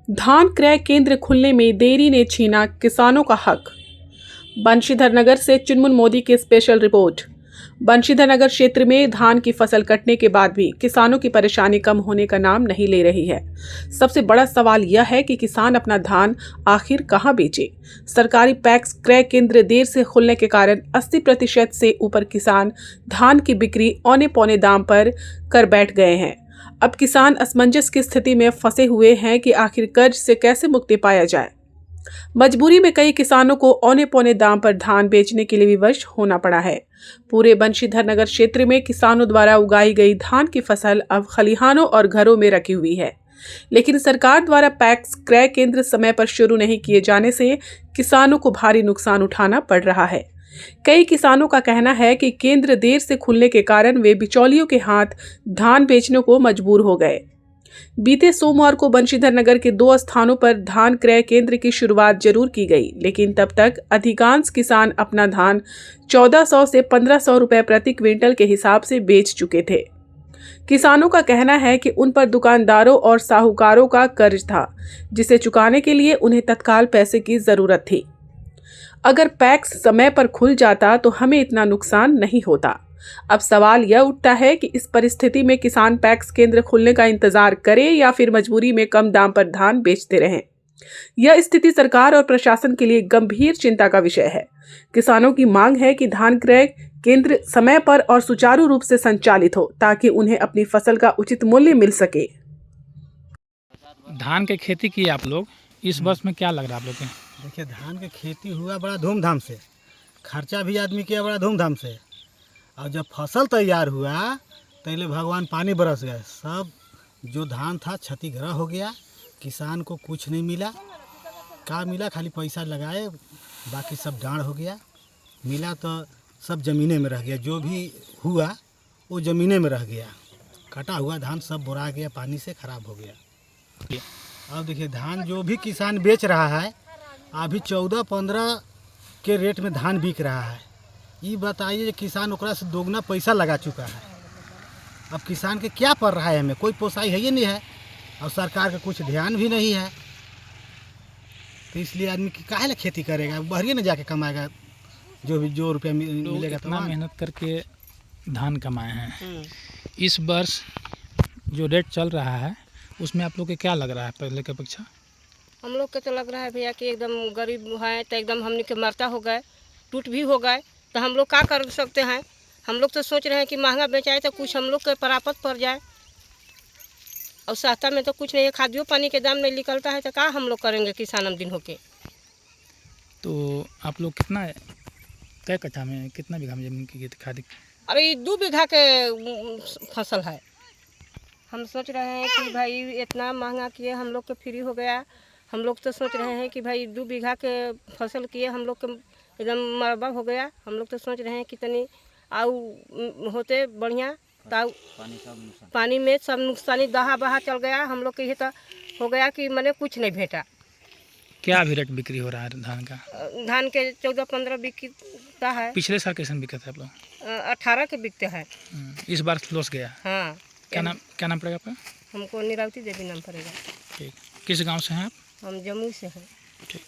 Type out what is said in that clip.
धान क्रय केंद्र खुलने में देरी ने छीना किसानों का हक। बंशीधर नगर से चुनमुन मोदी की स्पेशल रिपोर्ट। बंशीधर नगर क्षेत्र में धान की फसल कटने के बाद भी किसानों की परेशानी कम होने का नाम नहीं ले रही है। सबसे बड़ा सवाल यह है कि किसान अपना धान आखिर कहां बेचे। सरकारी पैक्स क्रय केंद्र देर से खुलने के कारण 80% से ऊपर किसान धान की बिक्री औने पौने दाम पर कर बैठ गए हैं। अब किसान असमंजस की स्थिति में फंसे हुए हैं कि आखिर कर्ज से कैसे मुक्ति पाया जाए। मजबूरी में कई किसानों को औने पौने दाम पर धान बेचने के लिए विवश होना पड़ा है। पूरे बंशीधर नगर क्षेत्र में किसानों द्वारा उगाई गई धान की फसल अब खलिहानों और घरों में रखी हुई है, लेकिन सरकार द्वारा पैक्स क्रय केंद्र समय पर शुरू नहीं किए जाने से किसानों को भारी नुकसान उठाना पड़ रहा है। कई किसानों का कहना है कि केंद्र देर से खुलने के कारण वे बिचौलियों के हाथ धान बेचने को मजबूर हो गए। बीते सोमवार को बंशीधर नगर के 2 स्थानों पर धान क्रय केंद्र की शुरुआत जरूर की गई, लेकिन तब तक अधिकांश किसान अपना धान 1400 से 1500 रुपए प्रति क्विंटल के हिसाब से बेच चुके थे। किसानों का कहना है कि उन पर दुकानदारों और साहूकारों का कर्ज था, जिसे चुकाने के लिए उन्हें तत्काल पैसे की जरूरत थी। अगर पैक्स समय पर खुल जाता तो हमें इतना नुकसान नहीं होता। अब सवाल यह उठता है कि इस परिस्थिति में किसान पैक्स केंद्र खुलने का इंतजार करें या फिर मजबूरी में कम दाम पर धान बेचते रहें। यह स्थिति सरकार और प्रशासन के लिए गंभीर चिंता का विषय है। किसानों की मांग है कि धान क्रय केंद्र समय पर और सुचारू रूप से संचालित हो, ताकि उन्हें अपनी फसल का उचित मूल्य मिल सके। धान की खेती की आप लोग, इस वर्ष में क्या लग रहा है आप लोग के? देखिए, धान की खेती हुआ बड़ा धूमधाम से, खर्चा भी आदमी किया बड़ा धूमधाम से, और जब फसल तैयार हुआ पहले भगवान पानी बरस गए, सब जो धान था क्षतिग्रस्त हो गया। किसान को कुछ नहीं मिला, क्या मिला, खाली पैसा लगाए, बाकी सब डांड हो गया। मिला तो सब ज़मीने में रह गया, जो भी हुआ वो ज़मीने में रह गया। कटा हुआ धान सब बोरा गया, पानी से ख़राब हो गया। अब देखिए, धान जो भी किसान बेच रहा है अभी 14-15 के रेट में धान बिक रहा है। ये बताइए, किसान ओकरा से दोगुना पैसा लगा चुका है। अब किसान के क्या पड़ रहा है, हमें कोई पोसाई है ही नहीं है, और सरकार का कुछ ध्यान भी नहीं है। तो इसलिए आदमी की काहे ला खेती करेगा, बहरिए न जाके कमाएगा, जो रुपया मिलेगा। इतना मेहनत करके धान कमाए हैं, इस वर्ष जो रेट चल रहा है उसमें आप लोग के क्या लग रहा है पहले की अपेक्षा? हम लोग के तो लग रहा है भैया कि एकदम गरीब है, तो एकदम हमने के मरता हो गए, टूट भी हो गए, तो हम लोग क्या कर सकते हैं। हम लोग तो सोच रहे हैं कि महंगा बेचाए तो कुछ हम लोग के परापत पड़ जाए, और सस्ता में तो कुछ नहीं है। खादियों पानी के दाम नहीं निकलता है, तो क्या हम लोग करेंगे किसान हम दिन होके। तो आप लोग कितना, कै कट्ठा में, कितना बीघा में जमीन की खाद? अभी 2 बीघा के फसल है। हम सोच रहे हैं कि भाई इतना महंगा किए, हम लोग के फ्री हो गया। हम लोग तो सोच रहे हैं कि भाई 2 बीघा के फसल किए, हम लोग के एकदम मरबा हो गया। हम लोग तो सोच रहे हैं कि तनी आउ होते बढ़िया, ताऊ पानी में सब नुकसानी दहा बहा चल गया। हम लोग के ये तो हो गया कि मैंने कुछ नहीं भेटा। क्या अभी रेट बिक्री हो रहा है धान का? धान के 14-15 बिकता है। पिछले साल कैसे बिका था आप लोग? 18 के बिकते हैं। इस बार लॉस गया? हाँ। क्या नाम पड़ेगा आपका? हमको निरावती देवी नाम पड़ेगा। ठीक। किस गांव से हैं आप? हम जम्मू से हैं। ठीक।